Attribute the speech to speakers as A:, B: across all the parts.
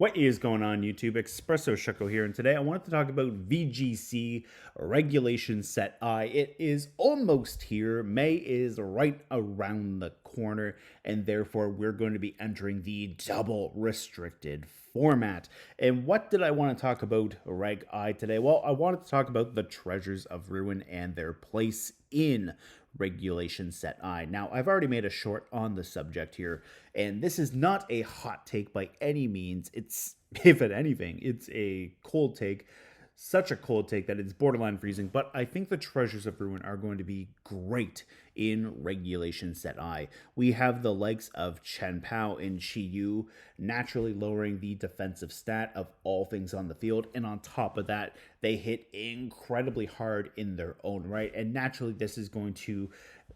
A: What is going on, YouTube? Espresso Shucko here, and today I wanted to talk about VGC Regulation Set I. It is almost here. May is right around the corner, and therefore we're going to be entering the double restricted format. And what did I want to talk about Reg I today? Well, I wanted to talk about the Treasures of Ruin and their place in Regulation Set I. Now, I've already made a short on the subject here, and this is not a hot take by any means. It's, if at anything, it's a cold take. Such a cold take that it's borderline freezing, but I think the Treasures of Ruin are going to be great in Regulation Set I. We have the likes of Chien-Pao and Chien-Lu naturally lowering the defensive stat of all things on the field, and on top of that, they hit incredibly hard in their own right, and naturally this is going to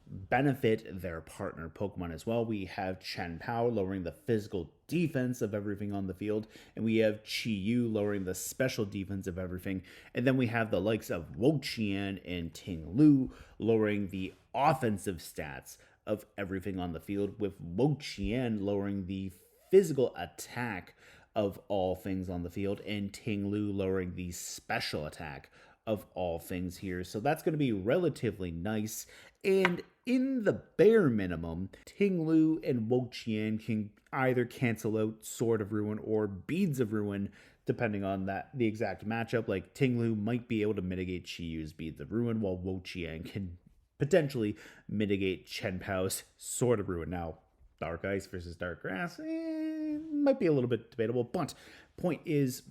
A: benefit their partner Pokemon as well. We have Chien-Pao lowering the physical defense of everything on the field, and we have Chien-Lu lowering the special defense of everything, and then we have the likes of Wo-Chien and Ting-Lu lowering the offensive stats of everything on the field, with Wo-Chien lowering the physical attack of all things on the field, and Ting-Lu lowering the special attack of all things here. So that's going to be relatively nice. And in the bare minimum, Ting-Lu and Wo-Chien can either cancel out Sword of Ruin or Beads of Ruin, depending on the exact matchup. Like Ting-Lu might be able to mitigate Chi-Yu's Beads of Ruin, while Wo-Chien can potentially mitigate Chien-Pao's Sword of Ruin. Now, Dark Ice versus Dark Grass might be a little bit debatable, but point is,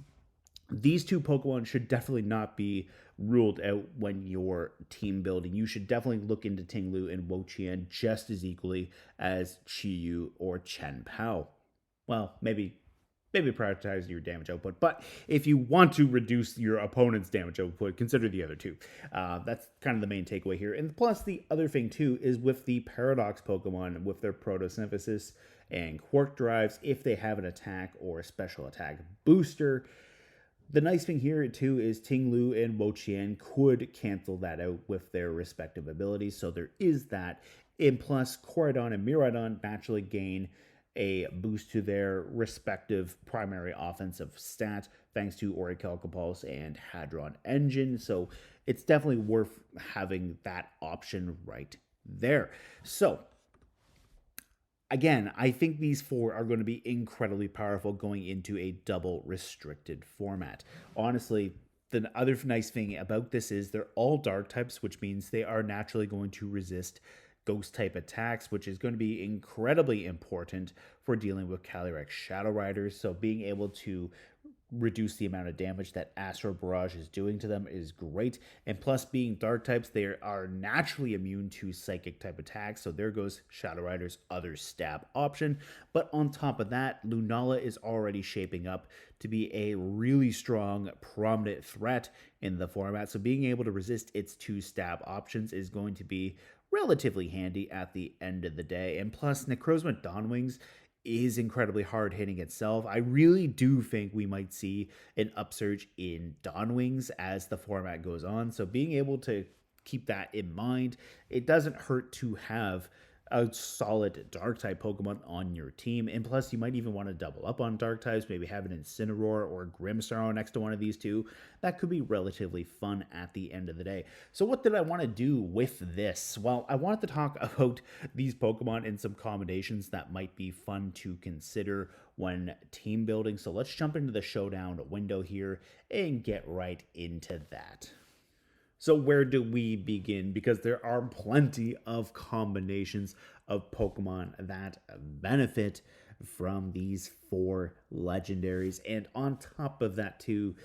A: these two Pokemon should definitely not be ruled out when you're team building. You should definitely look into Ting-Lu and Wo-Chien just as equally as Chi-Yu or Chien-Pao. Well, maybe prioritize your damage output, but if you want to reduce your opponent's damage output, consider the other two. That's kind of the main takeaway here. And plus, the other thing too is with the Paradox Pokemon, with their Photosynthesis and Quark Drives, if they have an attack or a special attack booster, the nice thing here too is Ting-Lu and Wo-Chien could cancel that out with their respective abilities, so there is that. And plus, Koraidon and Miraidon naturally gain a boost to their respective primary offensive stat thanks to Orichalcopulse Pulse and Hadron Engine, so it's definitely worth having that option right there. So again, I think these four are going to be incredibly powerful going into a double restricted format. Honestly, the other nice thing about this is they're all dark types, which means they are naturally going to resist ghost type attacks, which is going to be incredibly important for dealing with Calyrex Shadow Riders. So being able to reduce the amount of damage that Astro Barrage is doing to them is great. And plus, being dark types, they are naturally immune to psychic type attacks, so there goes Shadow Rider's other stab option. But on top of that, Lunala is already shaping up to be a really strong, prominent threat in the format, so being able to resist its two stab options is going to be relatively handy at the end of the day. And plus, Necrozma Dawnwings is incredibly hard hitting itself. I really do think we might see an upsurge in Dawnwings as the format goes on. So being able to keep that in mind, it doesn't hurt to have a solid dark type Pokemon on your team. And plus, you might even want to double up on dark types, maybe have an Incineroar or Grimmsnarl next to one of these two. That could be relatively fun at the end of the day. So what did I want to do with this? Well, I wanted to talk about these Pokemon and some combinations that might be fun to consider when team building. So let's jump into the showdown window here and get right into that. So where do we begin? Because there are plenty of combinations of Pokemon that benefit from these four legendaries. And on top of that too,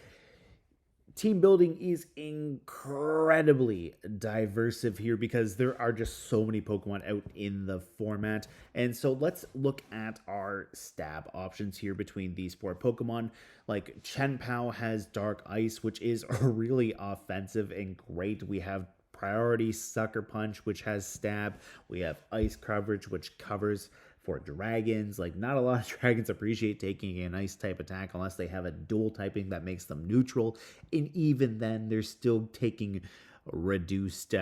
A: team building is incredibly diverse here because there are just so many Pokemon out in the format. And so let's look at our stab options here between these four Pokemon. Like Chien-Pao has Dark Ice, which is really offensive and great. We have Priority Sucker Punch, which has stab. We have Ice Coverage, which covers for dragons. Like, not a lot of dragons appreciate taking an ice type attack unless they have a dual typing that makes them neutral, and even then they're still taking reduced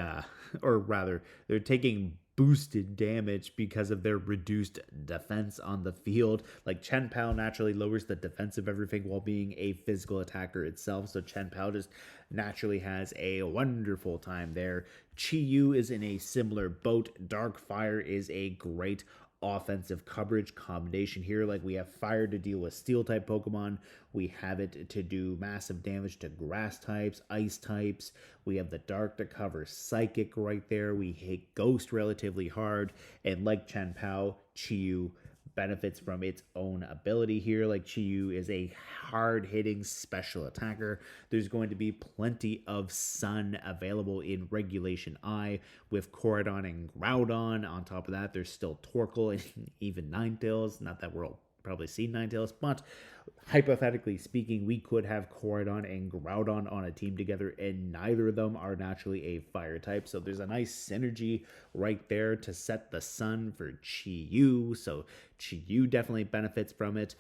A: or rather they're taking boosted damage because of their reduced defense on the field. Like Chien-Pao naturally lowers the defense of everything while being a physical attacker itself. So Chien-Pao just naturally has a wonderful time there. Chi-Yu is in a similar boat. Dark Fire is a great offensive coverage combination here. Like we have fire to deal with steel type Pokemon, we have it to do massive damage to grass types, ice types, we have the dark to cover psychic right there, we hit ghost relatively hard, and like Chien-Pao, Chi-Yu benefits from its own ability here. Like Chi-Yu is a hard-hitting special attacker. There's going to be plenty of sun available in Regulation I with Koradon and Groudon. On top of that, there's still Torkoal and even Ninetales. Not that we'll probably see Ninetales, but hypothetically speaking, we could have Koradon and Groudon on a team together, and neither of them are naturally a fire type. So there's a nice synergy right there to set the sun for Chi-Yu. So Chi-Yu definitely benefits from it.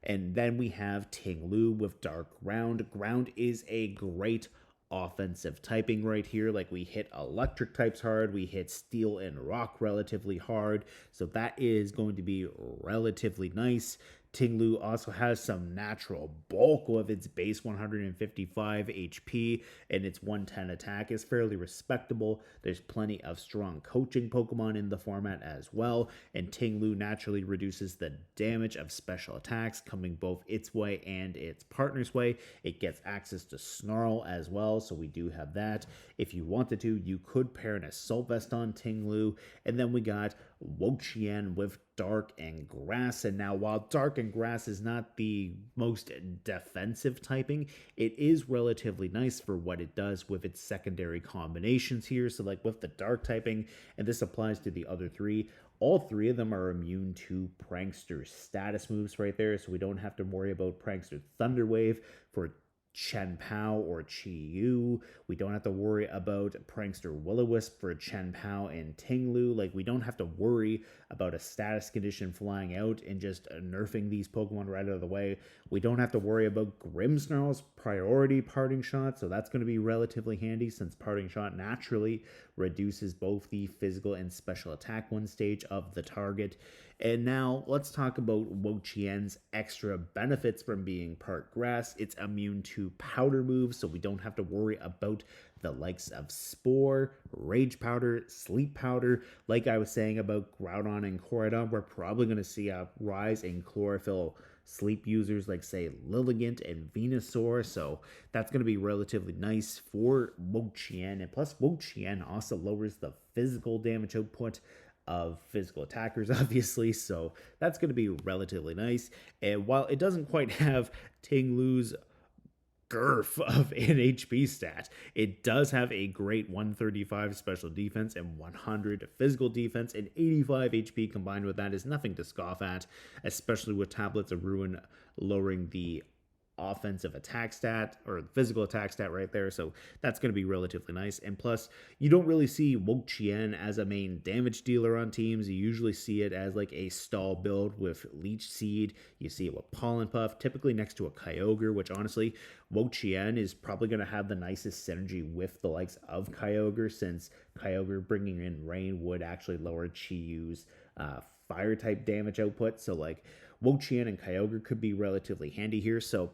A: And then we have Ting-Lu with Dark Ground. Ground is a great offensive typing right here. Like we hit electric types hard, we hit steel and rock relatively hard, so that is going to be relatively nice. Ting-Lu also has some natural bulk of its base 155 HP, and its 110 attack is fairly respectable. There's plenty of strong coaching Pokemon in the format as well, and Ting-Lu naturally reduces the damage of special attacks coming both its way and its partner's way. It gets access to Snarl as well, so we do have that. If you wanted to, you could pair an Assault Vest on Ting-Lu, and then we got Wo-Chien with Dark and Grass. And now while Dark and Grass is not the most defensive typing, it is relatively nice for what it does with its secondary combinations here. So like with the Dark typing, and this applies to the other three, all three of them are immune to Prankster status moves right there, so we don't have to worry about Prankster Thunder Wave for Chien-Pao or Chi-Yu. We don't have to worry about Prankster Will-O-Wisp for Chien-Pao and Ting-Lu. Like, we don't have to worry about a status condition flying out and just nerfing these Pokemon right out of the way. We don't have to worry about Grimmsnarl's priority Parting Shot, so that's going to be relatively handy since Parting Shot naturally reduces both the physical and special attack one stage of the target. And now let's talk about Wo-Chien's extra benefits from being part grass. It's immune to powder moves, so we don't have to worry about the likes of Spore, Rage Powder, Sleep Powder. Like I was saying about Groudon and Koradon, we're probably going to see a rise in Chlorophyll sleep users like, say, Lilligant and Venusaur, so that's going to be relatively nice for Wo-Chien. And plus, Wo-Chien also lowers the physical damage output of physical attackers, obviously, so that's going to be relatively nice. And while it doesn't quite have Ting-Lu's girth of an HP stat, it does have a great 135 special defense and 100 physical defense, and 85 HP combined with that is nothing to scoff at, especially with Tablets of Ruin lowering the offensive attack stat or physical attack stat right there, so that's going to be relatively nice. And plus, you don't really see Wo-Chien as a main damage dealer on teams. You usually see it as like a stall build with Leech Seed. You see it with Pollen Puff, typically next to a Kyogre, which honestly, Wo-Chien is probably going to have the nicest synergy with the likes of Kyogre, since Kyogre bringing in Rain would actually lower Chi-Yu's fire type damage output. So like Wo-Chien and Kyogre could be relatively handy here. So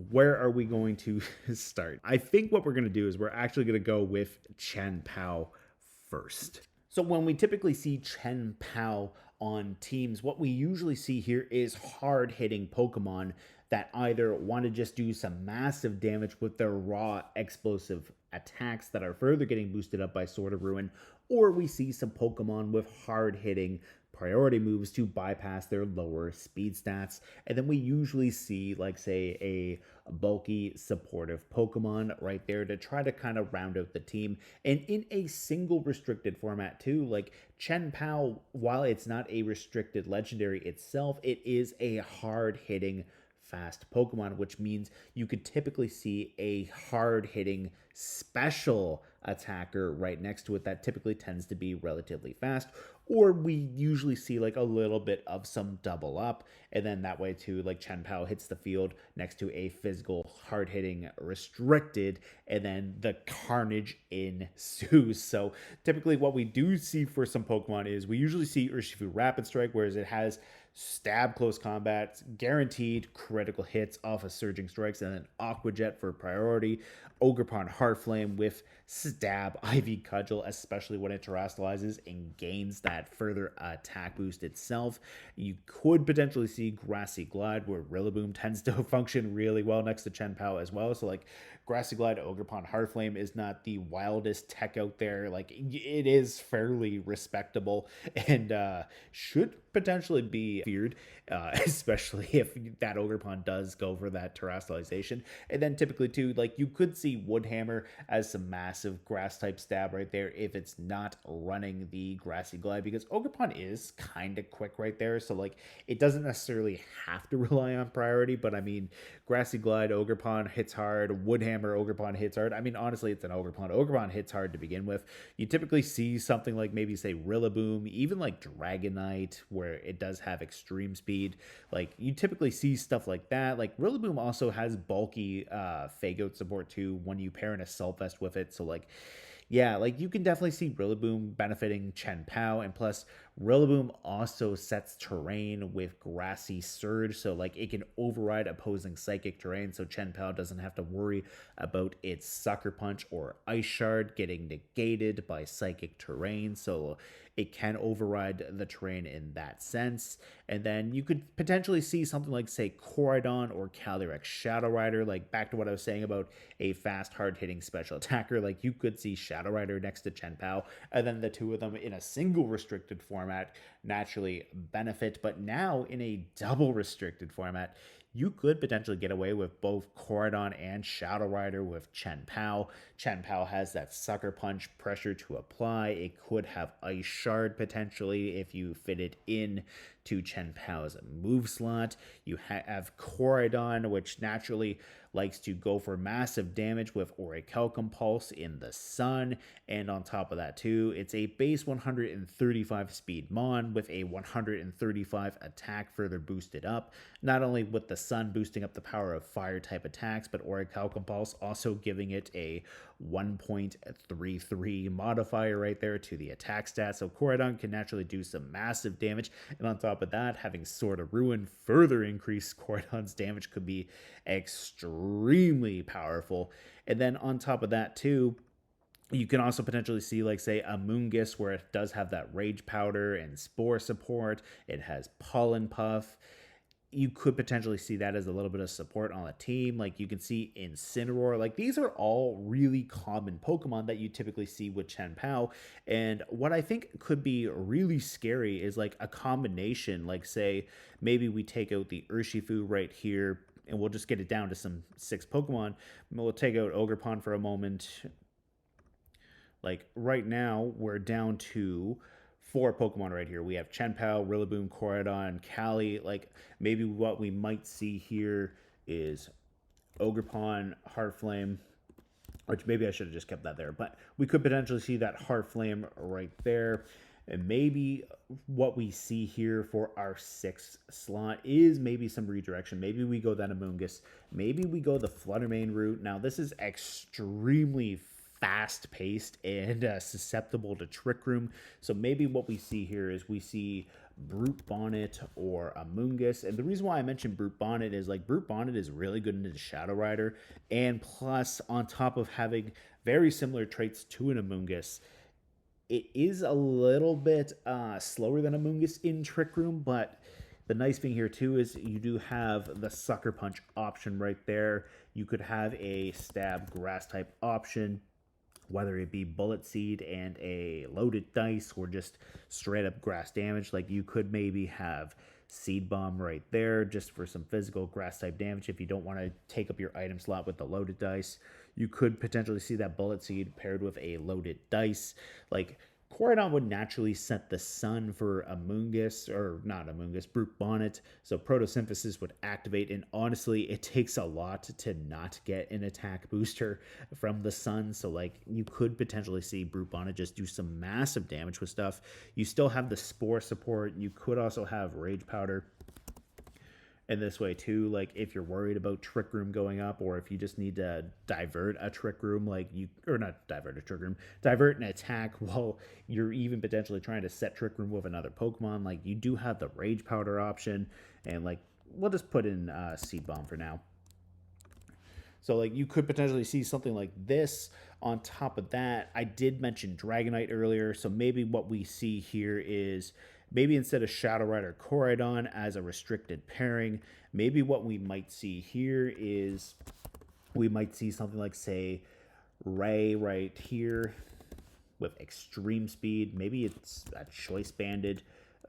A: where are we going to start? I think what we're going to do is we're actually going to go with Chien-Pao first. So when we typically see Chien-Pao on teams, what we usually see here is hard-hitting Pokemon that either want to just do some massive damage with their raw explosive attacks that are further getting boosted up by Sword of Ruin, or we see some Pokemon with hard-hitting priority moves to bypass their lower speed stats. And then we usually see, like, say, a bulky supportive Pokemon right there to try to kind of round out the team. And in a single restricted format too, like Chien-Pao, while it's not a restricted legendary itself, it is a hard-hitting fast Pokemon, which means you could typically see a hard-hitting special attacker right next to it that typically tends to be relatively fast, or we usually see like a little bit of some double up, and then that way too, like Chien-Pao hits the field next to a physical hard-hitting restricted, and then the carnage ensues. So typically what we do see for some Pokemon is we usually see Urshifu Rapid Strike, whereas it has stab close combat, guaranteed critical hits off of surging strikes, and then Aqua Jet for priority, Ogerpon Heartflame with stab, Ivy Cudgel, especially when it terastallizes and gains that further attack boost itself. You could potentially see Grassy Glide, where Rillaboom tends to function really well next to Chien-Pao as well. So like Grassy Glide, Ogerpon Heartflame is not the wildest tech out there. Like it is fairly respectable and should potentially be feared, especially if that Ogerpon does go for that terastallization. And then typically too, like you could see Woodhammer as some massive grass type stab right there if it's not running the Grassy Glide, because Ogerpon is kind of quick right there. So like it doesn't necessarily have to rely on priority, but I mean, Grassy Glide, Ogerpon hits hard, Woodhammer, Ogerpon hits hard. I mean, honestly, it's an Ogerpon. Ogerpon hits hard to begin with. You typically see something like maybe say Rillaboom, even like Dragonite, where it does have extreme speed. Like you typically see stuff like that. Like Rillaboom also has bulky Faygoat support too when you pair an Assault Vest with it. So like, yeah, like you can definitely see Rillaboom benefiting Chien-Pao, and plus Rillaboom also sets terrain with Grassy Surge, so like it can override opposing psychic terrain, so Chien-Pao doesn't have to worry about its Sucker Punch or Ice Shard getting negated by psychic terrain, so it can override the terrain in that sense. And then you could potentially see something like, say, Koraidon or Calyrex Shadow Rider, like back to what I was saying about a fast, hard-hitting special attacker. Like you could see Shadow Rider next to Chien-Pao, and then the two of them in a single restricted format naturally benefit. But now in a double restricted format, you could potentially get away with both Koraidon and Shadow Rider with Chien-Pao. Chien-Pao has that Sucker Punch pressure to apply. It could have Ice Shard potentially if you fit it in to Chien-Pao's move slot. You have Koraidon, which naturally likes to go for massive damage with Orichalcum Pulse in the sun, and on top of that too, it's a base 135 speed Mon with a 135 attack further boosted up, not only with the sun boosting up the power of fire type attacks, but Orichalcum Pulse also giving it a 1.33 modifier right there to the attack stat, so Koraidon can naturally do some massive damage, and on top of that, having Sword of Ruin further increase Koraidon's damage could be extremely powerful. And then on top of that too, you can also potentially see, like, say, a Moongus, where it does have that Rage Powder and Spore support. It has Pollen Puff. You could potentially see that as a little bit of support on a team. Like, you can see Incineroar. Like, these are all really common Pokemon that you typically see with Chien-Pao. And what I think could be really scary is, like, a combination. Like, say, maybe we take out the Urshifu right here, and we'll just get it down to some 6 Pokemon. We'll take out Ogerpon for a moment. Like, right now, we're down to 4 Pokemon right here. We have Chien-Pao, Rillaboom, Koraidon, Cali. Like, maybe what we might see here is Ogerpon, Heartflame, which maybe I should have just kept that there. But we could potentially see that Heartflame right there. And maybe what we see here for our 6th slot is maybe some redirection. Maybe we go then Amoonguss. Maybe we go the Fluttermane route. Now, this is extremely fast-paced and susceptible to Trick Room. So maybe what we see here is we see Brute Bonnet or Amoonguss. And the reason why I mentioned Brute Bonnet is, like, Brute Bonnet is really good into Shadow Rider. And plus, on top of having very similar traits to an Amoonguss, it is a little bit slower than Amoonguss in Trick Room, but the nice thing here too is you do have the Sucker Punch option right there. You could have a Stab Grass type option, whether it be Bullet Seed and a loaded dice or just straight up grass damage. Like, you could maybe have Seed Bomb right there just for some physical grass type damage if you don't want to take up your item slot with the loaded dice. You could potentially see that Bullet Seed paired with a loaded dice. Like, Coridon would naturally set the sun for Amoonguss, or not Amoonguss, Brute Bonnet, so Photosynthesis would activate, and honestly, it takes a lot to not get an attack booster from the sun, so like, you could potentially see Brute Bonnet just do some massive damage with stuff. You still have the Spore support, you could also have Rage Powder in this way too, like if you're worried about Trick Room going up, or if you just need to divert a Trick Room, like you, or not divert a Trick Room, divert an attack while you're even potentially trying to set Trick Room with another Pokemon, like you do have the Rage Powder option, and like we'll just put in Seed Bomb for now. So like you could potentially see something like this. On top of that, I did mention Dragonite earlier, so maybe what we see here is maybe instead of Shadow Rider Coridon as a restricted pairing, maybe what we might see here is we might see something like, say, Ray right here with extreme speed. Maybe it's a Choice Banded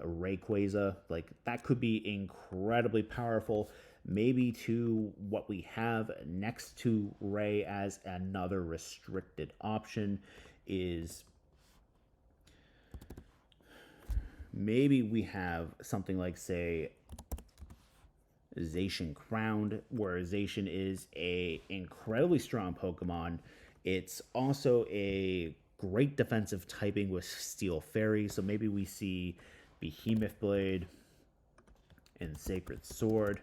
A: Rayquaza. Like that could be incredibly powerful. Maybe to what we have next to Ray as another restricted option is maybe we have something like, say, Zacian Crowned, where Zacian is a incredibly strong Pokemon. It's also a great defensive typing with Steel Fairy, so maybe we see Behemoth Blade and Sacred Sword.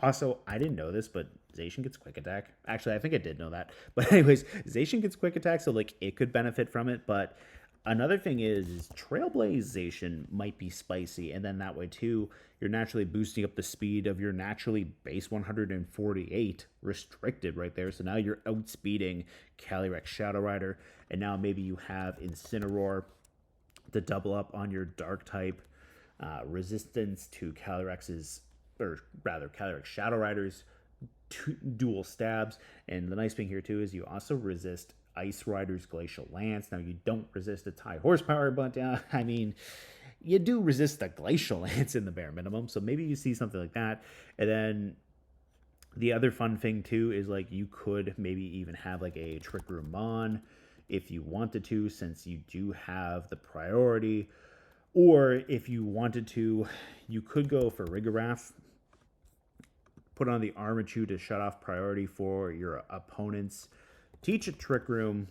A: Also, I didn't know this, but Zacian gets Quick Attack. Actually, I think I did know that. But anyways, Zacian gets Quick Attack, so like it could benefit from it. But another thing is Trailblazation might be spicy, and then that way too, you're naturally boosting up the speed of your naturally base 148 restricted right there. So now you're outspeeding Calyrex Shadow Rider, and now maybe you have Incineroar to double up on your Dark type resistance to Calyrex's, or rather Calyrex Shadow Rider's dual stabs. And the nice thing here too is you also resist Ice Rider's Glacial Lance. Now you don't resist its high horsepower, but I mean, you do resist the Glacial Lance in the bare minimum. So maybe you see something like that. And then the other fun thing too is like you could maybe even have like a Trick Room Mon if you wanted to, since you do have the priority. Or if you wanted to, you could go for Rigarath, put on the Armature to shut off priority for your opponents, teach it Trick Room,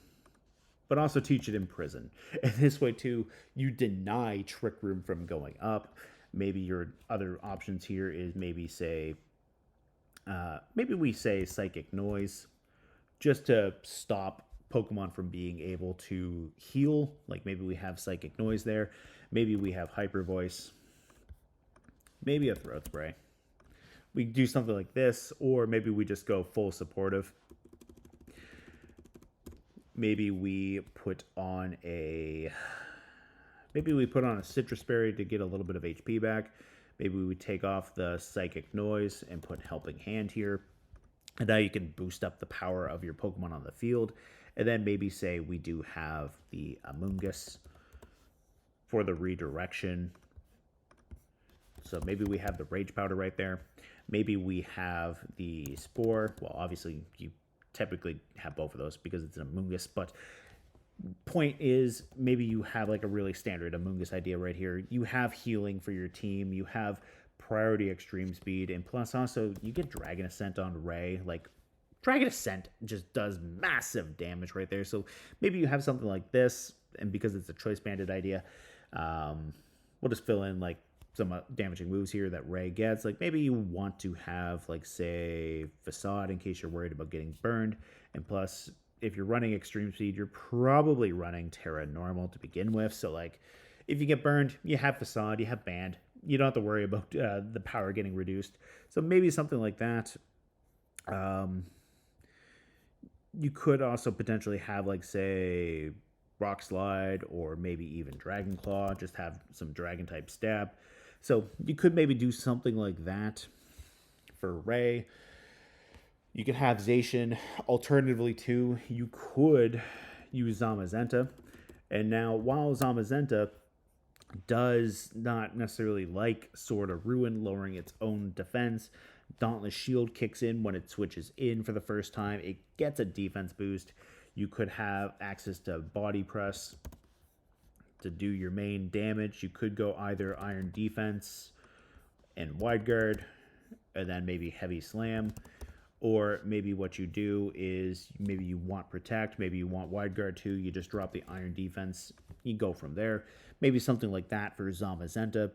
A: but also teach it Imprison. And this way too, you deny Trick Room from going up. Maybe your other options here is maybe say, maybe we say Psychic Noise, just to stop Pokemon from being able to heal. Like maybe we have Psychic Noise there. Maybe we have Hyper Voice. Maybe a Throat Spray. We do something like this, or maybe we just go full supportive. Maybe we put on a Citrus Berry to get a little bit of HP back. Maybe we would take off the Psychic Noise and put Helping Hand here. And now you can boost up the power of your Pokemon on the field. And then maybe say we do have the Amoonguss for the redirection. So maybe we have the Rage Powder right there. Maybe we have the Spore. Well, obviously you typically have both of those because it's an Amoonguss, but point is maybe you have like a really standard Amoonguss idea right here. You have healing for your team. You have priority extreme speed, and plus also you get Dragon Ascent on Ray. Like Dragon Ascent just does massive damage right there. So maybe you have something like this, and because it's a choice banded idea, we'll just fill in like some damaging moves here that Ray gets. Like maybe you want to have like say Facade in case you're worried about getting burned, and plus if you're running extreme speed, you're probably running Terra Normal to begin with. So like if you get burned, you have Facade, you have Band. You don't have to worry about the power getting reduced. So maybe something like that. You could also potentially have like say Rock Slide, or maybe even Dragon Claw, just have some Dragon type stab. So you could maybe do something like that for Ray. You could have Zacian. Alternatively too, you could use Zamazenta. And now while Zamazenta does not necessarily like Sword of Ruin, lowering its own defense, Dauntless Shield kicks in when it switches in for the first time. It gets a defense boost. You could have access to body press to do your main damage. You could go either iron defense and wide guard, and then maybe heavy slam. Or maybe what you do is maybe you want protect, maybe you want wide guard too. You just drop the iron defense. You go from there. Maybe something like that for Zamazenta.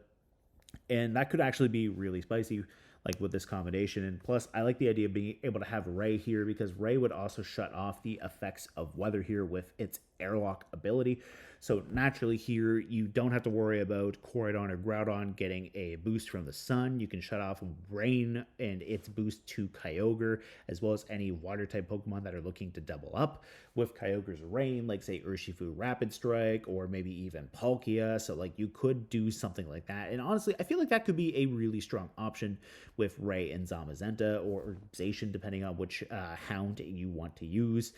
A: And that could actually be really spicy, like with this combination. And plus, I like the idea of being able to have Ray here, because Ray would also shut off the effects of weather here with its airlock ability. So naturally here, you don't have to worry about Koridon or Groudon getting a boost from the sun. You can shut off rain and its boost to Kyogre, as well as any water type Pokemon that are looking to double up with Kyogre's rain, like say Urshifu Rapid Strike, or maybe even Palkia. So like you could do something like that. And honestly, I feel like that could be a really strong option with Ray and Zamazenta, or Zacian, depending on which hound you want to use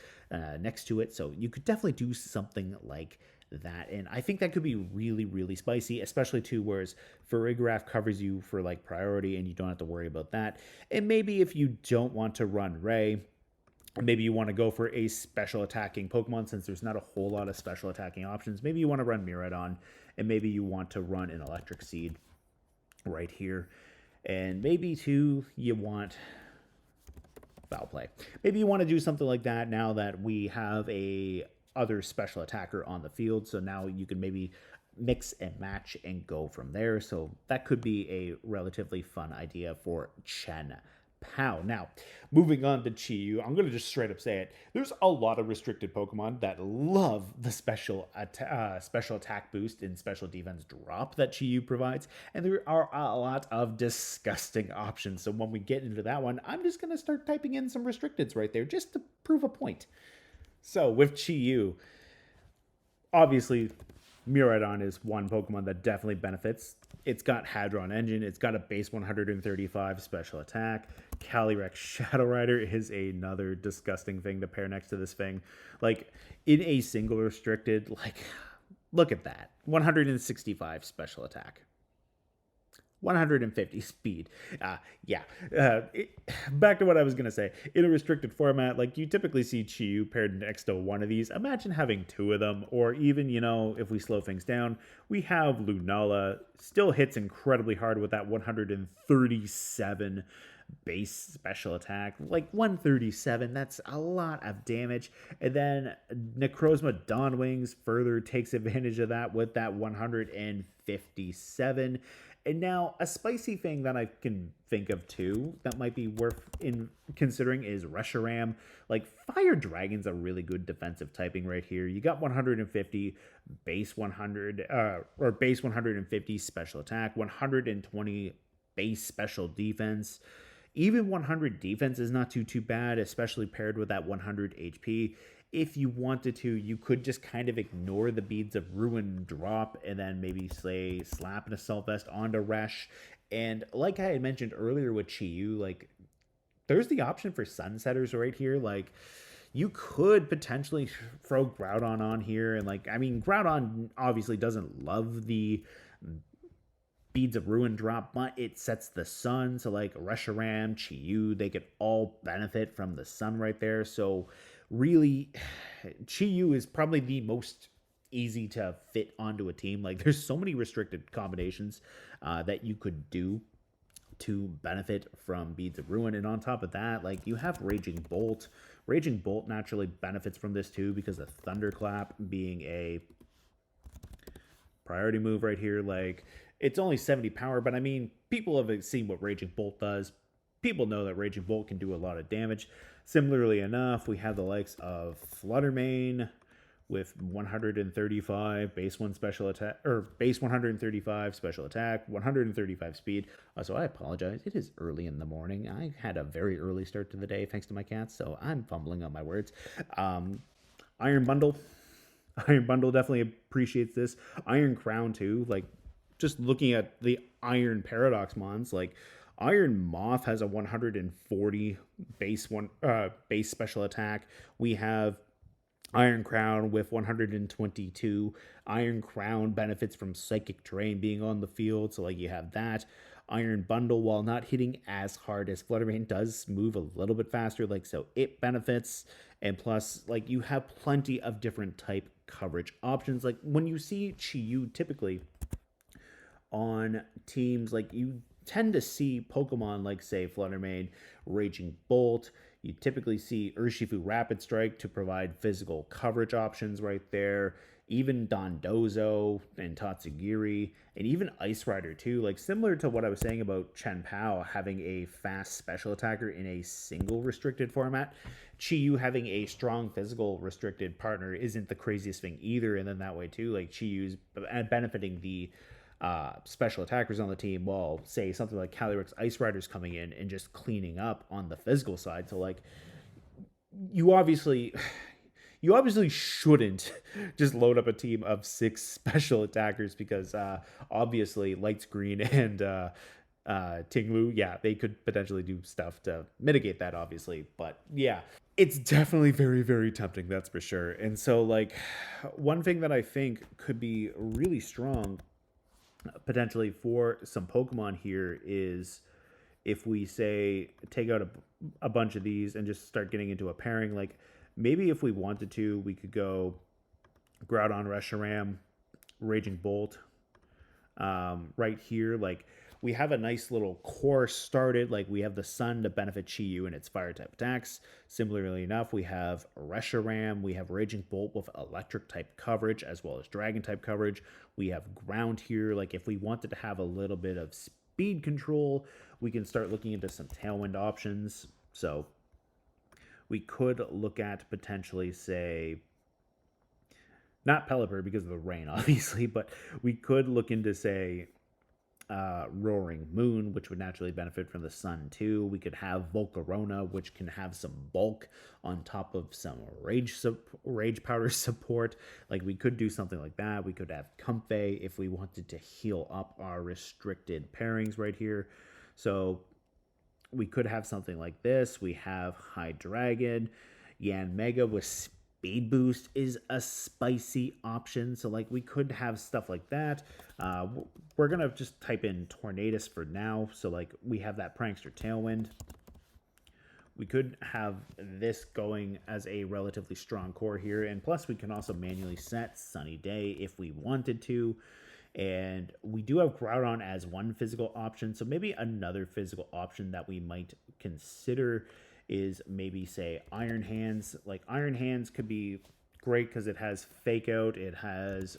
A: next to it. So you could definitely do something like that, and I think that could be really, really spicy, especially too, whereas Farigiraf covers you for like priority and you don't have to worry about that. And maybe if you don't want to run Ray, maybe you want to go for a special attacking Pokemon, since there's not a whole lot of special attacking options. Maybe you want to run Miraidon, and maybe you want to run an Electric Seed right here. And maybe too, you want Foul Play. Maybe you want to do something like that now that we have a other special attacker on the field. So now you can maybe mix and match and go from there. So that could be a relatively fun idea for Chien-Pao. Now, moving on to Chi-Yu, I'm going to just straight up say it. There's a lot of restricted Pokemon that love the special attack boost and special defense drop that Chi-Yu provides. And there are a lot of disgusting options. So when we get into that one, I'm just going to start typing in some restricteds right there just to prove a point. So with Chi-Yu, obviously Miraidon is one Pokemon that definitely benefits. It's got Hadron Engine. It's got a base 135 special attack. Calyrex Shadow Rider is another disgusting thing to pair next to this thing. Like, in a single restricted, like, look at that. 165 special attack. 150 speed. Back to what I was going to say. In a restricted format, like you typically see Chi-Yu paired next to one of these. Imagine having two of them, or even, if we slow things down, we have Lunala. Still hits incredibly hard with that 137 base special attack. Like 137, that's a lot of damage. And then Necrozma Dawnwings further takes advantage of that with that 157. And now, a spicy thing that I can think of too that might be worth considering is Reshiram. Like, Fire Dragon's a really good defensive typing right here. You got 150 base 100 or base 150 special attack, 120 base special defense. Even 100 defense is not too bad, especially paired with that 100 HP. If you wanted to, you could just kind of ignore the Beads of Ruin drop and then maybe say slap an Assault Vest onto Resh. And like I had mentioned earlier with Chi-Yu, like there's the option for Sunsetters right here. Like you could potentially throw Groudon on here. And like, I mean, Groudon obviously doesn't love the Beads of Ruin drop, but it sets the sun. So like Reshiram, Chi-Yu, they could all benefit from the sun right there. So really, Chi-Yu is probably the most easy to fit onto a team. Like there's so many restricted combinations that you could do to benefit from Beads of Ruin. And on top of that, like you have Raging Bolt. Raging Bolt naturally benefits from this too because of Thunderclap being a priority move right here. Like it's only 70 power, but I mean, people have seen what Raging Bolt does. People know that Raging Bolt can do a lot of damage. Similarly enough, we have the likes of Fluttermane with 135 base 1 special attack, or base 135 special attack, 135 speed. So I apologize. It is early in the morning. I had a very early start to the day thanks to my cats, so I'm fumbling on my words. Iron Bundle. Iron Bundle definitely appreciates this. Iron Crown too. Like just looking at the Iron Paradox mons, like Iron Moth has a 140 base special attack. We have Iron Crown with 122. Iron Crown benefits from Psychic Terrain being on the field, so like you have that. Iron Bundle, while not hitting as hard as Fluttermane, does move a little bit faster, like, so it benefits. And plus, like, you have plenty of different type coverage options. Like, when you see Chi-Yu typically on teams, like, you tend to see Pokemon like, say, Fluttermane, Raging Bolt. You typically see Urshifu Rapid Strike to provide physical coverage options right there. Even Dondozo and Tatsugiri, and even Ice Rider too. Like, similar to what I was saying about Chien-Pao having a fast special attacker in a single restricted format, Chi-Yu having a strong physical restricted partner isn't the craziest thing either. And then that way too, like, Chi-Yu's benefiting the special attackers on the team, while, say, something like Calyrex Ice Rider's coming in and just cleaning up on the physical side. So, like, you obviously shouldn't just load up a team of 6 special attackers, because obviously Lights Green and Ting-Lu, yeah, they could potentially do stuff to mitigate that, obviously. But yeah, it's definitely very, very tempting, that's for sure. And so, like, one thing that I think could be really strong potentially for some Pokemon here is if we, say, take out a bunch of these and just start getting into a pairing. Like, maybe if we wanted to, we could go Groudon, Reshiram, Raging Bolt right here. Like, we have a nice little core started. Like, we have the Sun to benefit Chi-Yu and its fire type attacks. Similarly enough, we have Reshiram, we have Raging Bolt with electric type coverage as well as dragon type coverage. We have ground here. Like, if we wanted to have a little bit of speed control, we can start looking into some Tailwind options. So we could look at potentially, say, not Pelipper because of the rain, obviously, but we could look into, say, Roaring Moon, which would naturally benefit from the Sun too. We could have Volcarona, which can have some bulk on top of some Rage Powder support. Like, we could do something like that. We could have Comfey if we wanted to heal up our restricted pairings right here. So we could have something like this. We have Hydreigon. Yanmega with Speed Boost is a spicy option. So, like, we could have stuff like that. We're going to just type in Tornadus for now. So, like, we have that Prankster Tailwind. We could have this going as a relatively strong core here. And plus, we can also manually set Sunny Day if we wanted to. And we do have Groudon as one physical option. So maybe another physical option that we might consider is maybe, say, Iron Hands. Like, Iron Hands could be great because it has Fake Out, it has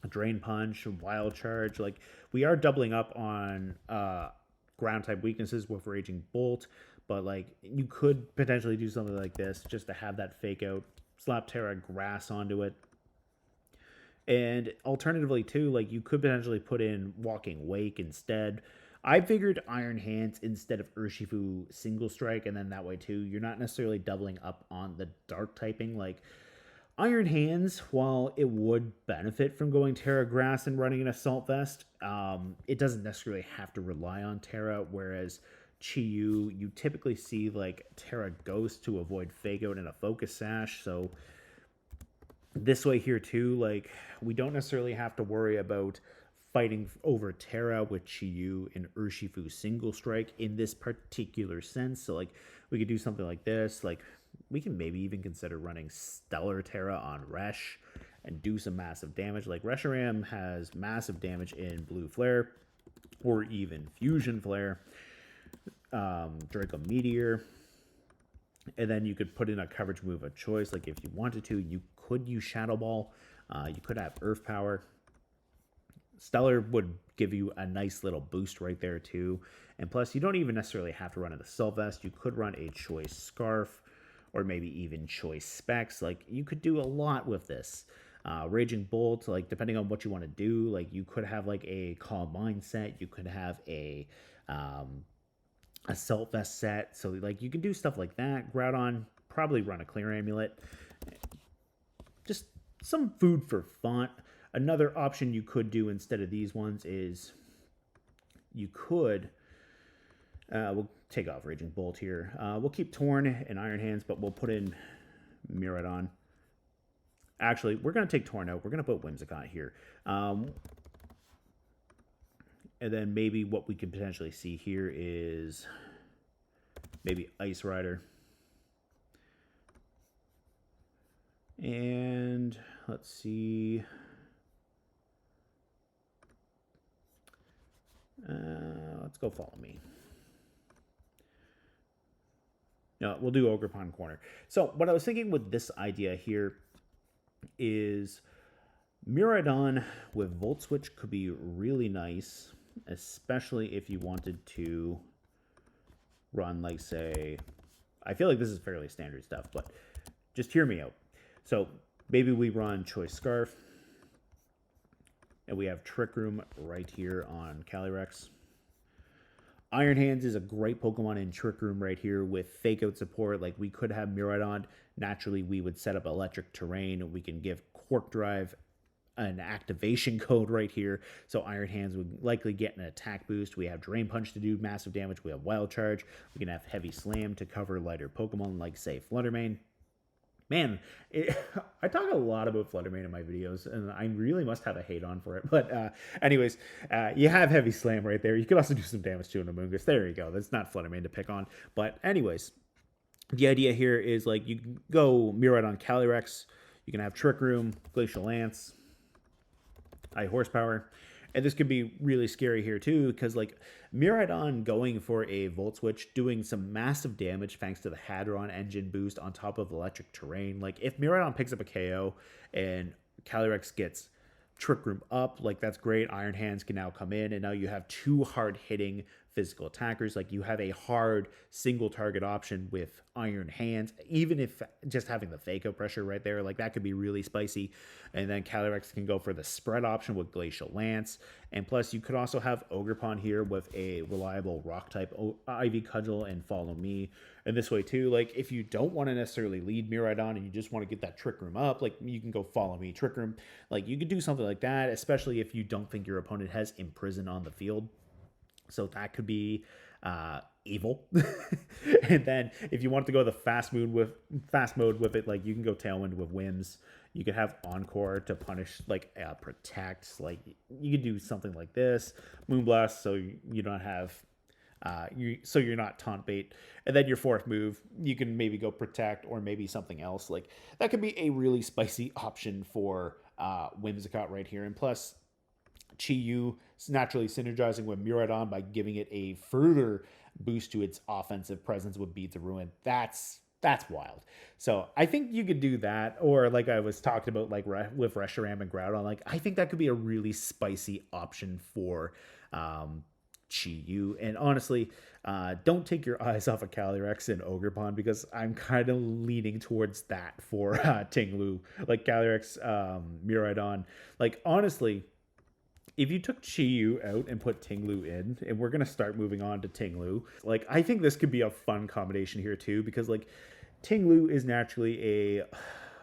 A: Drain Punch, Wild Charge. Like, we are doubling up on ground type weaknesses with Raging Bolt, but, like, you could potentially do something like this just to have that Fake Out, slap Terra Grass onto it. And alternatively too, like, you could potentially put in Walking Wake instead. I figured Iron Hands instead of Urshifu Single Strike, and then that way too, you're not necessarily doubling up on the dark typing. Like, Iron Hands, while it would benefit from going Terra Grass and running an Assault Vest, it doesn't necessarily have to rely on Terra, whereas Chi-Yu, you typically see, like, Terra Ghost to avoid Fake Out and a Focus Sash. So this way here too, like, we don't necessarily have to worry about fighting over Terra with Chi-Yu and Urshifu Single Strike in this particular sense. So, like, we could do something like this. Like, we can maybe even consider running Stellar Terra on Resh and do some massive damage. Like, Reshiram has massive damage in Blue Flare or even Fusion Flare. Draco Meteor. And then you could put in a coverage move of choice. Like, if you wanted to, you could use Shadow Ball. You could have Earth Power. Stellar would give you a nice little boost right there too. And plus, you don't even necessarily have to run an Assault Vest. You could run a Choice Scarf or maybe even Choice Specs. Like, you could do a lot with this. Raging Bolt, like, depending on what you want to do, like, you could have, like, a Calm Mindset. You could have a Assault Vest set. So, like, you can do stuff like that. Groudon, probably run a Clear Amulet. Just some food for thought. Another option you could do instead of these ones is you could, we'll take off Raging Bolt here. We'll keep Torn and Iron Hands, but we'll put in Miraidon. Actually, we're going to take Torn out. We're going to put Whimsicott here. And then maybe what we can potentially see here is maybe Ice Rider. And let's see. Let's go Follow Me. No, we'll do Ogerpon Corner. So what I was thinking with this idea here is Miraidon with Volt Switch could be really nice, especially if you wanted to run, like, say, I feel like this is fairly standard stuff, but just hear me out. So maybe we run Choice Scarf, and we have Trick Room right here on Calyrex. Iron Hands is a great Pokemon in Trick Room right here with Fake Out support. Like, we could have Miraidon. Naturally, we would set up Electric Terrain. We can give Quark Drive an activation code right here. So Iron Hands would likely get an attack boost. We have Drain Punch to do massive damage. We have Wild Charge. We can have Heavy Slam to cover lighter Pokemon like, say, Fluttermane. Man, I talk a lot about Fluttermane in my videos, and I really must have a hate on for it. But anyways, you have Heavy Slam right there. You could also do some damage to an Amoonguss. There you go. That's not Fluttermane to pick on. But anyways, the idea here is, like, you can go Miraidon Calyrex. You can have Trick Room, Glacial Lance, High Horsepower. And this could be really scary here too, because, like, Miraidon going for a Volt Switch, doing some massive damage thanks to the Hadron engine boost on top of Electric Terrain. Like, if Miraidon picks up a KO and Calyrex gets Trick Room up, like, that's great. Iron Hands can now come in, and now you have two hard-hitting physical attackers. Like, you have a hard single target option with Iron Hands, even if just having the Fake Out pressure right there, like, that could be really spicy. And then Calyrex can go for the spread option with Glacial Lance. And plus, you could also have Ogerpon here with a reliable rock type Ivy Cudgel and Follow Me. And this way too, like, if you don't want to necessarily lead Miraidon and you just want to get that Trick Room up, like, you can go Follow Me, Trick Room. Like, you could do something like that, especially if you don't think your opponent has Imprison on the field. So that could be evil. And then if you want to go the fast mode with it, like, you can go Tailwind with Whims. You could have Encore to punish, like, Protect. Like, you could do something like this. Moonblast, so you don't have so you're not Taunt Bait. And then your fourth move, you can maybe go Protect or maybe something else. Like, that could be a really spicy option for Whimsicott right here. And plus, Chi-Yu is naturally synergizing with Miraidon by giving it a further boost to its offensive presence with Beads of Ruin. That's wild. So I think you could do that, or like I was talking about, like, with Reshiram and Groudon, like, I think that could be a really spicy option for Chi-Yu. And honestly, don't take your eyes off of Calyrex and Ogerpon, because I'm kind of leaning towards that for Ting-Lu. Like, Calyrex, Miraidon, like, honestly, if you took Chi-Yu out and put Ting-Lu in, and we're going to start moving on to Ting-Lu, like, I think this could be a fun combination here too, because, like, Ting-Lu is naturally a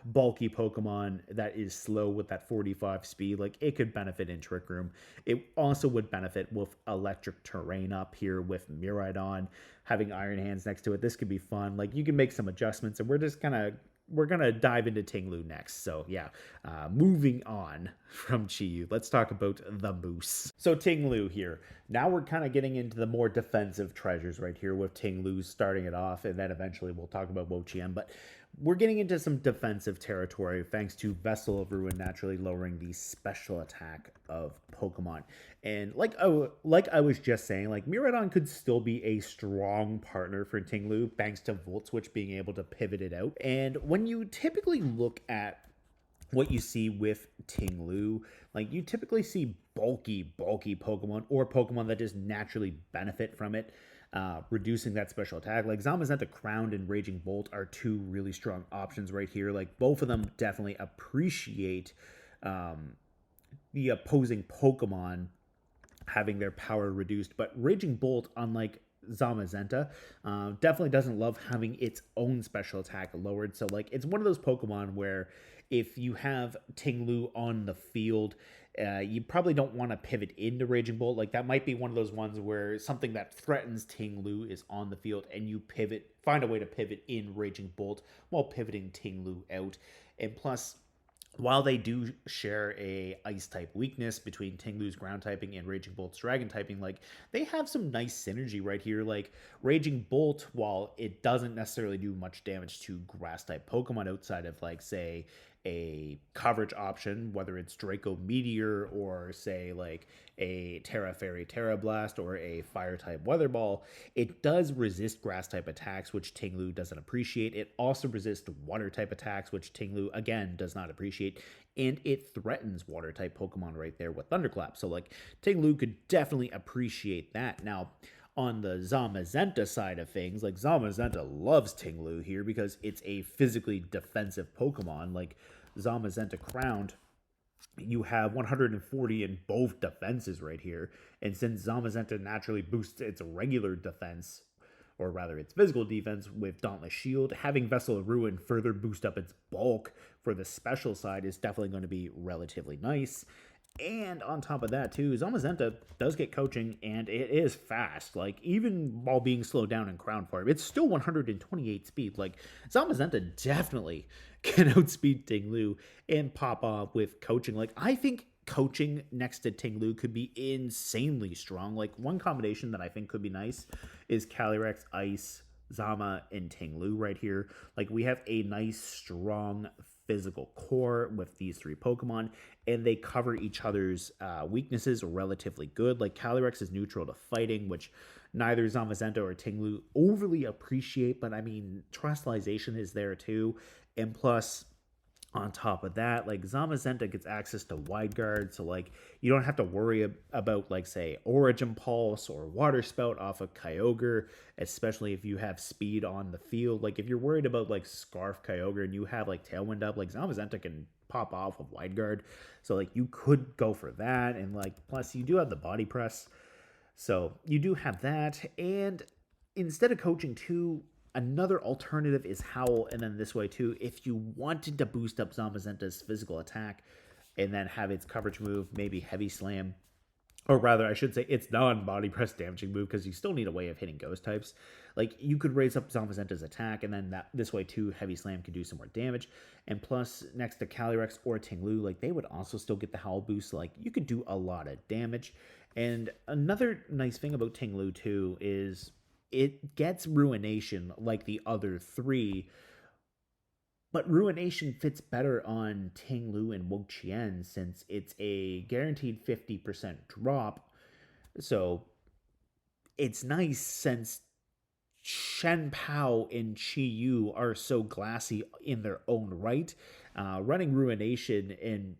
A: bulky Pokemon that is slow with that 45 speed. Like, it could benefit in Trick Room. It also would benefit with Electric Terrain up here with Miraidon, having Iron Hands next to it. This could be fun. Like, you can make some adjustments, and we're gonna dive into Ting-Lu next. So yeah, moving on from Chi-Yu, let's talk about the Moose. So Ting-Lu here. Now we're kind of getting into the more defensive treasures right here with Ting-Lu starting it off, and then eventually we'll talk about Wo-Chien. But we're getting into some defensive territory thanks to Vessel of Ruin naturally lowering the special attack of Pokemon. And like I was just saying, like, Miraidon could still be a strong partner for Ting-Lu thanks to Volt Switch being able to pivot it out. And when you typically look at what you see with Ting-Lu, like, you typically see bulky Pokemon, or Pokemon that just naturally benefit from it, reducing that special attack. Like, Zamazenta Crowned and Raging Bolt are two really strong options right here. Like, both of them definitely appreciate the opposing Pokemon having their power reduced. But Raging Bolt, unlike Zamazenta, definitely doesn't love having its own special attack lowered. So, like, it's one of those Pokemon where if you have Ting-Lu on the field, you probably don't want to pivot into Raging Bolt. Like, that might be one of those ones where something that threatens Ting-Lu is on the field, and you find a way to pivot in Raging Bolt while pivoting Ting-Lu out. And plus, While they do share a ice type weakness between Ting-Lu's ground typing and Raging Bolt's dragon typing, like they have some nice synergy right here. Like Raging Bolt, while it doesn't necessarily do much damage to grass type Pokemon outside of like say a coverage option, whether it's Draco Meteor or say like a Terra Fairy Terra Blast or a fire type Weather Ball, it does resist grass type attacks, which Ting-Lu doesn't appreciate. It also resists water type attacks, which Ting-Lu again does not appreciate. And it threatens water type Pokemon right there with Thunderclap. So like Ting-Lu could definitely appreciate that. Now, on the Zamazenta side of things, like Zamazenta loves Ting-Lu here because it's a physically defensive Pokemon. Like Zamazenta Crowned, you have 140 in both defenses right here. And since Zamazenta naturally boosts its regular defense, or rather its physical defense with Dauntless Shield, having Vessel of Ruin further boost up its bulk for the special side is definitely going to be relatively nice. And on top of that, too, Zamazenta does get coaching, and it is fast. Like, even while being slowed down in Crown Form, it's still 128 speed. Like, Zamazenta definitely can outspeed Ting-Lu and pop off with coaching. Like, I think coaching next to Ting-Lu could be insanely strong. Like, one combination that I think could be nice is Calyrex, Ice, Zama, and Ting-Lu right here. Like, we have a nice, strong physical core with these three Pokemon, and they cover each other's weaknesses relatively good. Like Calyrex is neutral to fighting, which neither Zamazenta or Ting-Lu overly appreciate, but I mean, Terrestrialization is there too. And plus, on top of that, like Zamazenta gets access to Wide Guard, so like you don't have to worry about like say Origin Pulse or Water Spout off of Kyogre, especially if you have speed on the field. Like if you're worried about like Scarf Kyogre and you have like Tailwind up, like Zamazenta can pop off of Wide Guard, so like you could go for that, and like plus you do have the Body Press, so you do have that, and instead of coaching two, another alternative is Howl, and then this way too, if you wanted to boost up Zamazenta's physical attack and then have its coverage move, maybe Heavy Slam, or rather, I should say it's non-body press damaging move because you still need a way of hitting ghost types. Like you could raise up Zamazenta's attack, and then that this way too, Heavy Slam can do some more damage. And plus, next to Calyrex or Ting-Lu, like they would also still get the Howl boost. So, like you could do a lot of damage. And another nice thing about Ting-Lu too is it gets Ruination like the other three, but Ruination fits better on Ting-Lu and Wo-Chien since it's a guaranteed 50% drop. So it's nice since Chien-Pao and Chi-Yu are so glassy in their own right. Running Ruination and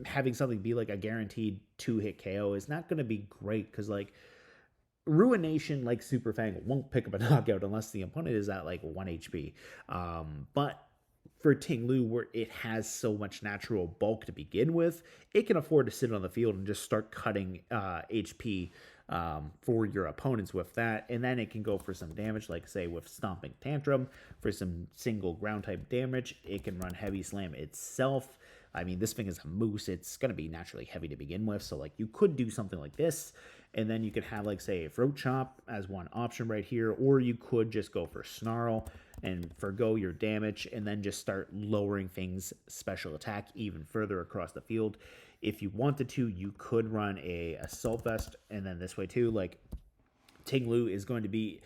A: having something be like a guaranteed two-hit KO is not going to be great because like Ruination, like Super Fang, won't pick up a knockout unless the opponent is at like 1 HP. But for Ting-Lu, where it has so much natural bulk to begin with, it can afford to sit on the field and just start cutting HP for your opponents with that. And then it can go for some damage, like say with Stomping Tantrum, for some single ground type damage. It can run Heavy Slam itself. I mean, this thing is a moose. It's going to be naturally heavy to begin with. So, like, you could do something like this. And then you could have, like, say, a Throat Chop as one option right here. Or you could just go for Snarl and forgo your damage. And then just start lowering things special attack even further across the field. If you wanted to, you could run a Assault Vest. And then this way, too, like, Ting-Lu is going to be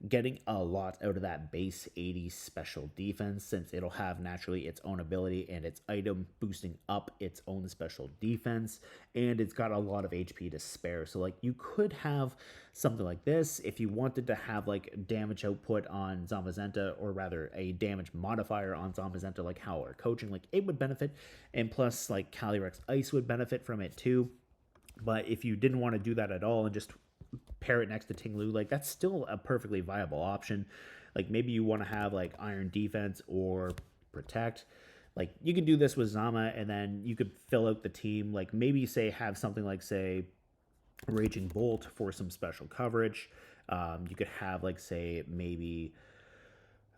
A: getting a lot out of that base 80 special defense since it'll have naturally its own ability and its item boosting up its own special defense, and it's got a lot of HP to spare. So like you could have something like this if you wanted to have like damage output on Zamazenta, or rather a damage modifier on Zamazenta like Howl or Coaching, like it would benefit, and plus like Calyrex Ice would benefit from it too. But if you didn't want to do that at all and just pair it next to Ting-Lu, like that's still a perfectly viable option. Like maybe you want to have like Iron Defense or Protect. Like you could do this with Zama, and then you could fill out the team. Like maybe say have something like say Raging Bolt for some special coverage. You could have like say maybe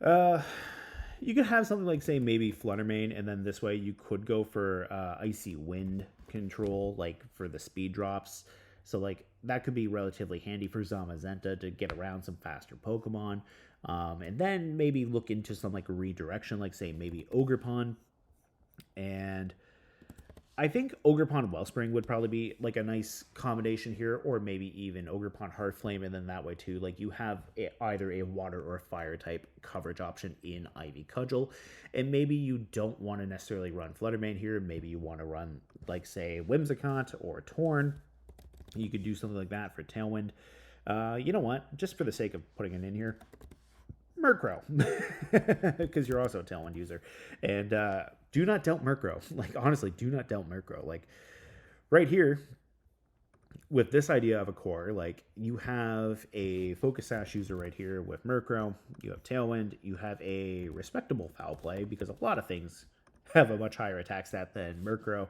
A: you could have something like say maybe Fluttermane, and then this way you could go for Icy Wind control, like for the speed drops. So like that could be relatively handy for Zamazenta to get around some faster Pokemon. And then maybe look into some like redirection, like say maybe Ogerpon And I think Ogerpon Wellspring would probably be like a nice combination here, or maybe even Ogerpon Heartflame, and then that way too, like you have either a water or fire type coverage option in Ivy Cudgel, and maybe you don't want to necessarily run Fluttermane here. Maybe you want to run like say Whimsicott or Torn. You could do something like that for Tailwind. You know what? Just for the sake of putting it in here, Murkrow, because you're also a Tailwind user, and do not doubt Murkrow. Like honestly, do not doubt Murkrow. Like right here with this idea of a core, like you have a Focus Sash user right here with Murkrow. You have Tailwind. You have a respectable Foul Play because a lot of things have a much higher attack stat than Murkrow.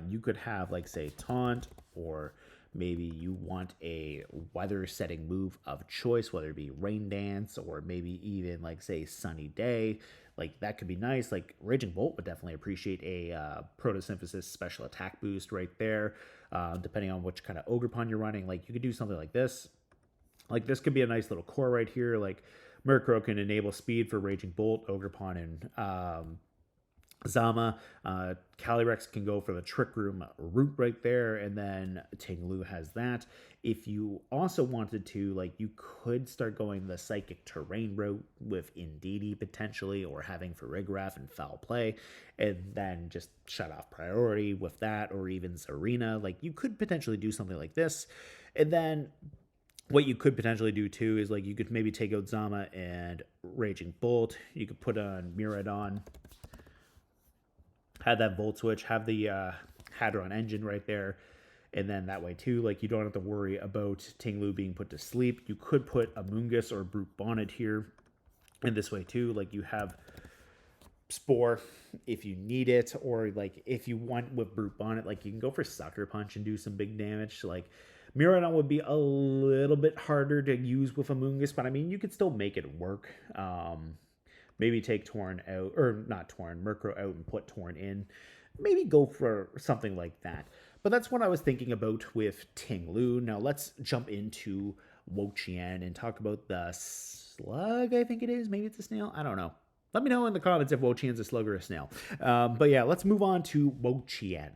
A: You could have like say Taunt, or maybe you want a weather setting move of choice, whether it be Rain Dance or maybe even like say Sunny Day. Like that could be nice. Like Raging Bolt would definitely appreciate a Photosynthesis special attack boost right there. Depending on which kind of Ogerpon you're running, like you could do something like this. Like this could be a nice little core right here. Like Murkrow can enable speed for Raging Bolt, Ogerpon, and Zama. Calyrex can go for the Trick Room route right there, and then Ting-Lu has that. If you also wanted to, like, you could start going the Psychic Terrain route with Indeedee potentially, or having Farigiraf and Foul Play, and then just shut off priority with that, or even Serena. Like, you could potentially do something like this, and then what you could potentially do too is like you could maybe take out Zama and Raging Bolt. You could put on Miraidon, had that Volt Switch, have the Hadron Engine right there, and then that way too, like you don't have to worry about Ting-Lu being put to sleep. You could put a Moongus or Brute Bonnet here, and this way too, like you have Spore if you need it, or like if you want with Brute Bonnet, like you can go for Sucker Punch and do some big damage. Like Miraidon would be a little bit harder to use with a Moongus, but I mean you could still make it work. Maybe take Torn out, or not Torn, Murkrow out and put Torn in. Maybe go for something like that. But that's what I was thinking about with Ting-Lu. Now let's jump into Wo-Chien and talk about the slug, I think it is. Maybe it's a snail. I don't know. Let me know in the comments if Wo-Chien's a slug or a snail. But yeah, let's move on to Wo-Chien.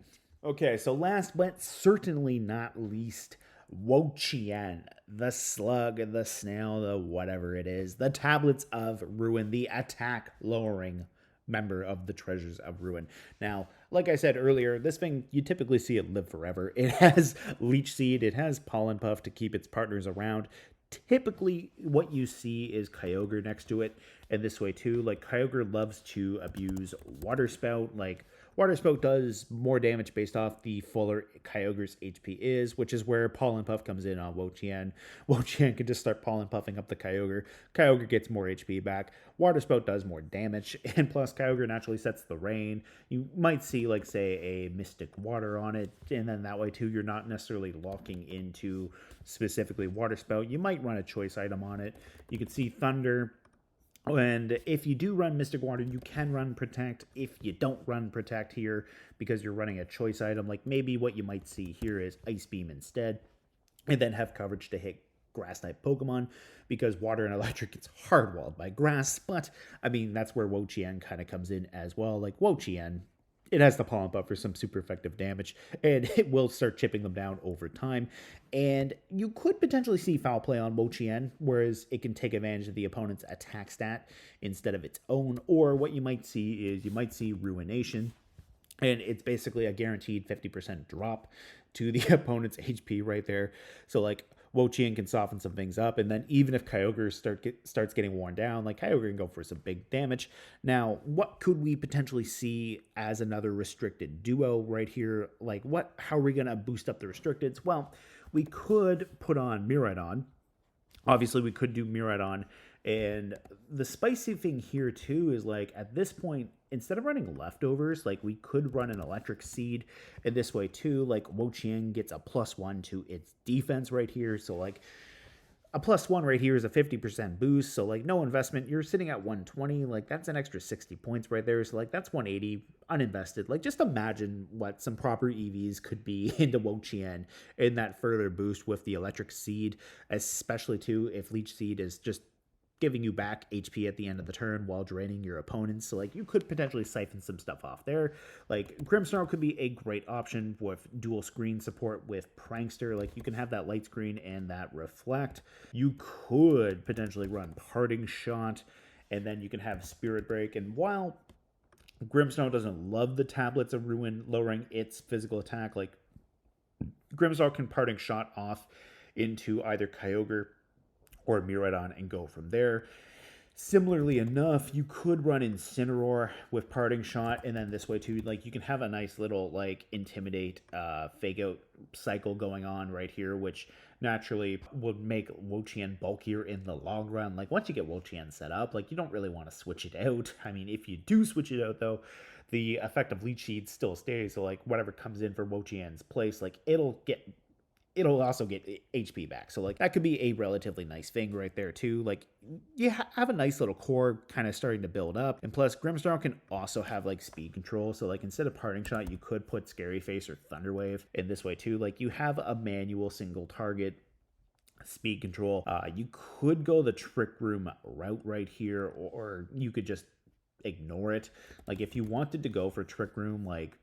A: Okay, so last but certainly not least, Wo-Chien, the slug, the snail, the whatever it is, the tablets of ruin, the attack lowering member of the treasures of ruin. Now, like I said earlier, this thing, you typically see it live forever. It has Leech Seed, it has Pollen Puff to keep its partners around. Typically, what you see is Kyogre next to it, and this way too. Like, Kyogre loves to abuse Water Spout. Like, Water Spout does more damage based off the fuller Kyogre's HP is, which is where Pollen Puff comes in on Wo-Chien. Wo-Chien can just start Pollen Puffing up the Kyogre. Kyogre gets more HP back. Water Spout does more damage, and plus Kyogre naturally sets the rain. You might see, like, say, a Mystic Water on it, and then that way, too, you're not necessarily locking into specifically Water Spout. You might run a choice item on it. You could see Thunder. And if you do run Mystic Water, you can run Protect. If you don't run Protect here because you're running a choice item, like maybe what you might see here is Ice Beam instead, and then have coverage to hit Grass-type Pokemon, because Water and Electric gets hardwalled by Grass. But, I mean, that's where Wo-Chien kind of comes in as well. Like, Wo-Chien, it has the Pollen Puff for some super effective damage, and it will start chipping them down over time. And you could potentially see Foul Play on Wo-Chien, whereas it can take advantage of the opponent's attack stat instead of its own. Or what you might see is you might see Ruination, and it's basically a guaranteed 50% drop to the opponent's HP right there. So, like, Wo-Chien can soften some things up, and then even if Kyogre starts getting worn down, like Kyogre can go for some big damage. Now, what could we potentially see as another restricted duo right here? Like, how are we going to boost up the restricteds? Well, we could put on Miraidon. Obviously, we could do Miraidon. And the spicy thing here, too, is, like, at this point, instead of running leftovers, like, we could run an Electric Seed. And this way, too, like, Wo-Chien gets a +1 to its defense right here. So, like, a +1 right here is a 50% boost. So, like, no investment. You're sitting at 120. Like, that's an extra 60 points right there. So, like, that's 180 uninvested. Like, just imagine what some proper EVs could be into Wo-Chien in that further boost with the Electric Seed, especially, too, if Leech Seed is just giving you back HP at the end of the turn while draining your opponents. So like you could potentially siphon some stuff off there. Like Grimmsnarl could be a great option with dual screen support with Prankster. Like you can have that light screen and that reflect. You could potentially run Parting Shot, and then you can have Spirit Break. And while Grimmsnarl doesn't love the tablets of Ruin lowering its physical attack, like Grimmsnarl can Parting Shot off into either Kyogre or Miraidon and go from there. Similarly enough, you could run Incineroar with Parting Shot, and then this way too, like you can have a nice little like Intimidate fake out cycle going on right here, which naturally would make Wo-Chien bulkier in the long run. Like once you get Wo-Chien set up, like you don't really want to switch it out. I mean, if you do switch it out though, the effect of Leech Seed still stays. So like whatever comes in for Wo-Chien's place, like it'll also get HP back. So like that could be a relatively nice thing right there too. Like you have a nice little core kind of starting to build up. And plus Grimmsnarl can also have like speed control. So like instead of Parting Shot, you could put Scary Face or Thunder Wave in this way too. Like you have a manual single target speed control. You could go the Trick Room route right here, or you could just ignore it. Like if you wanted to go for Trick Room, like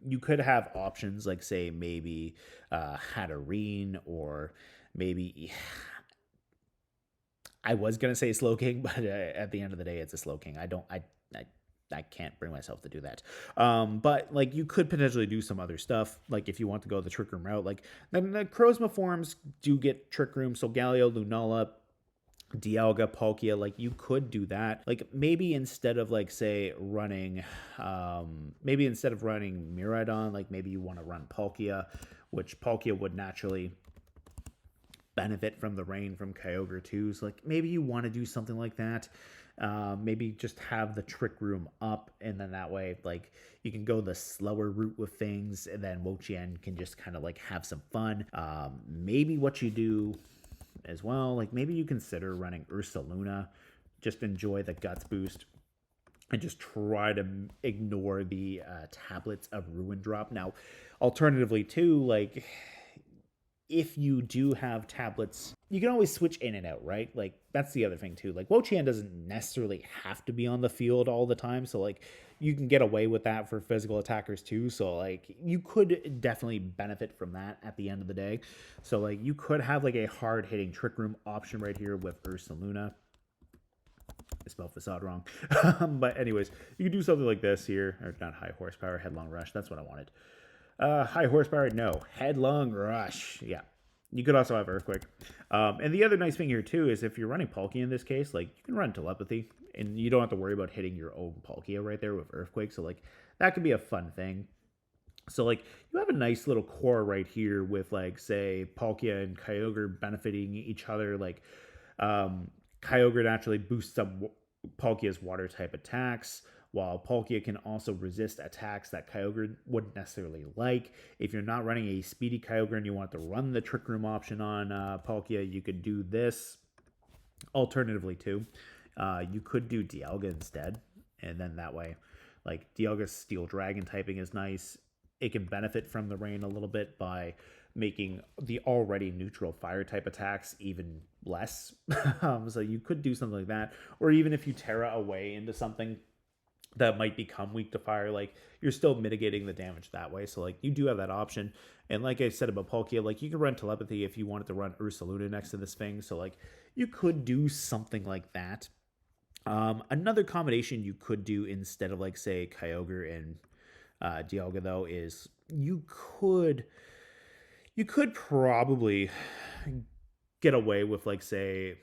A: you could have options like say maybe Hatterene, or maybe I was gonna say Slowking, but at the end of the day it's a Slowking. I can't bring myself to do that. But like you could potentially do some other stuff, like if you want to go the Trick Room route. Like then the Necrozma forms do get Trick Room, so Galio, Lunala, Dialga, Palkia, like you could do that. Like maybe instead of like say running Miraidon, like maybe you want to run Palkia, which Palkia would naturally benefit from the rain from Kyogre too. So like maybe you want to do something like that. Maybe just have the Trick Room up, and then that way like you can go the slower route with things, and then Wo-Chien can just kind of like have some fun. Maybe what you do as well, like maybe you consider running Ursaluna, just enjoy the guts boost and just try to ignore the tablets of Ruin Drop. Now alternatively too, like if you do have tablets, you can always switch in and out, right? Like that's the other thing too. Like Wo-Chien doesn't necessarily have to be on the field all the time, so like you can get away with that for physical attackers too. So like you could definitely benefit from that at the end of the day. So like you could have like a hard hitting Trick Room option right here with Ursaluna. I spelled facade wrong. But anyways, you can do something like this here, or not High Horsepower, Headlong Rush. That's what I wanted. High Horsepower, no. Headlong Rush. Yeah. You could also have Earthquake. And the other nice thing here too is if you're running Palkia in this case, like you can run Telepathy, and you don't have to worry about hitting your own Palkia right there with Earthquake. So like that could be a fun thing. So like you have a nice little core right here with like say Palkia and Kyogre benefiting each other. Like Kyogre naturally boosts up Palkia's water type attacks, while Palkia can also resist attacks that Kyogre wouldn't necessarily like. If you're not running a speedy Kyogre and you want to run the Trick Room option on Palkia, you could do this. Alternatively too, you could do Dialga instead, and then that way, like Dialga's Steel Dragon typing is nice. It can benefit from the rain a little bit by making the already neutral fire type attacks even less. So you could do something like that, or even if you Terra away into something that might become weak to fire, like you're still mitigating the damage that way. So like you do have that option. And like I said about Palkia, like you can run Telepathy if you wanted to run Ursaluna next to this thing. So like you could do something like that. Another combination you could do instead of like say Kyogre and Dialga though is you could probably get away with like say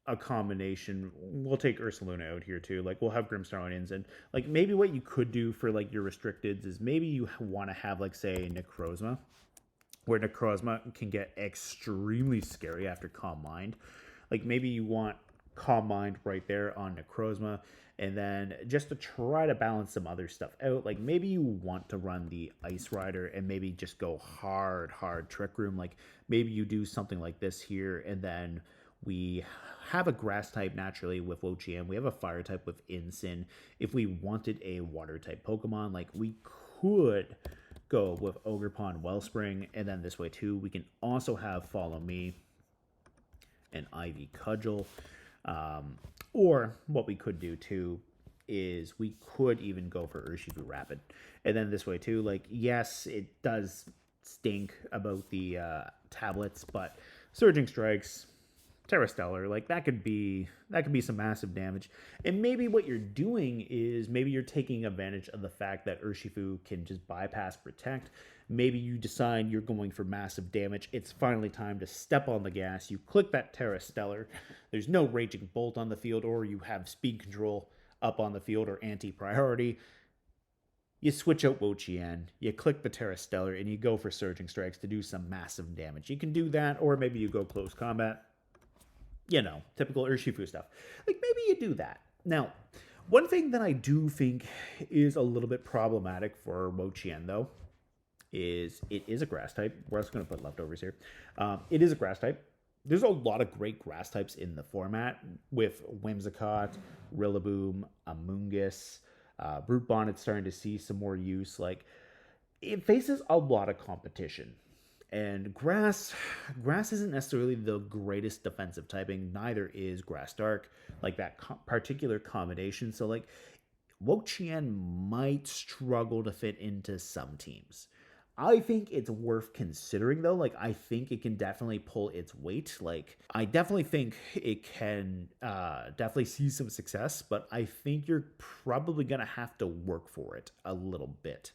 A: a combination. We'll take Ursaluna out here too. Like we'll have Grimmsnarl and like maybe what you could do for like your restricteds is maybe you want to have like say Necrozma, where Necrozma can get extremely scary after Calm Mind. Like maybe you want Calm Mind right there on Necrozma, and then just to try to balance some other stuff out, like maybe you want to run the Ice Rider and maybe just go hard Trick Room. Like maybe you do something like this here, and then we have a grass type naturally with Wo-Chien. We have a fire type with Incin. If we wanted a water type Pokemon, like we could go with Ogerpon Wellspring, and then this way too we can also have Follow Me an Ivy Cudgel. Or what we could do too is we could even go for Urshifu Rapid. And then this way too, like, yes, it does stink about the tablets, but Surging Strikes, Terrastellar, like that could be some massive damage. And maybe what you're doing is maybe you're taking advantage of the fact that Urshifu can just bypass Protect. Maybe you decide you're going for massive damage. It's finally time to step on the gas. You click that Terrastellar. There's no Raging Bolt on the field, or you have Speed Control up on the field or anti-priority. You switch out Wo-Chien, you click the Terrastellar, and you go for Surging Strikes to do some massive damage. You can do that, or maybe you go Close Combat. You know, typical Urshifu stuff. Like, maybe you do that. Now, one thing that I do think is a little bit problematic for Wo-Chien, though, is it is a grass type. We're also going to put leftovers here. It is a grass type. There's a lot of great grass types in the format with Whimsicott, Rillaboom, Amoonguss, Brute Bonnet's starting to see some more use. Like, it faces a lot of competition. And grass isn't necessarily the greatest defensive typing. Neither is Grass Dark, like that particular combination. So, like, Wo-Chien might struggle to fit into some teams. I think it's worth considering, though. Like, I think it can definitely pull its weight. Like, I definitely think it can definitely see some success, but I think you're probably going to have to work for it a little bit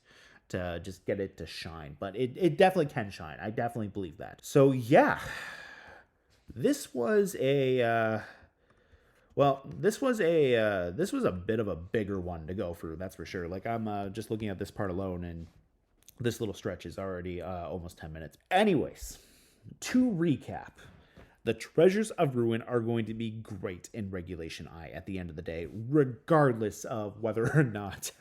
A: to just get it to shine. But it definitely can shine. I definitely believe that. So, yeah. This was a... this was a bit of a bigger one to go through, that's for sure. Like, I'm just looking at this part alone, and this little stretch is already almost 10 minutes. Anyways, to recap, the Treasures of Ruin are going to be great in Regulation I at the end of the day, regardless of whether or not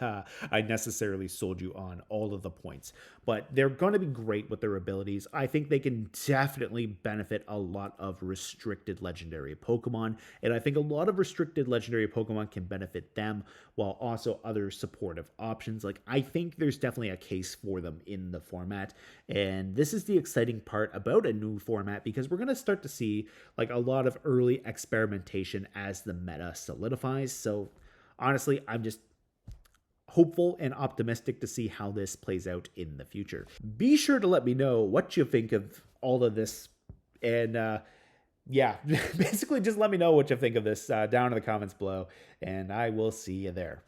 A: I necessarily sold you on all of the points. But they're going to be great with their abilities. I think they can definitely benefit a lot of restricted legendary Pokemon, and I think a lot of restricted legendary Pokemon can benefit them, while also other supportive options. Like, I think there's definitely a case for them in the format, and this is the exciting part about a new format, because we're going to start to see like a lot of early experimentation as the meta solidifies. So honestly, I'm just hopeful and optimistic to see how this plays out in the future. Be sure to let me know what you think of all of this, and yeah, basically just let me know what you think of this down in the comments below, and I will see you there.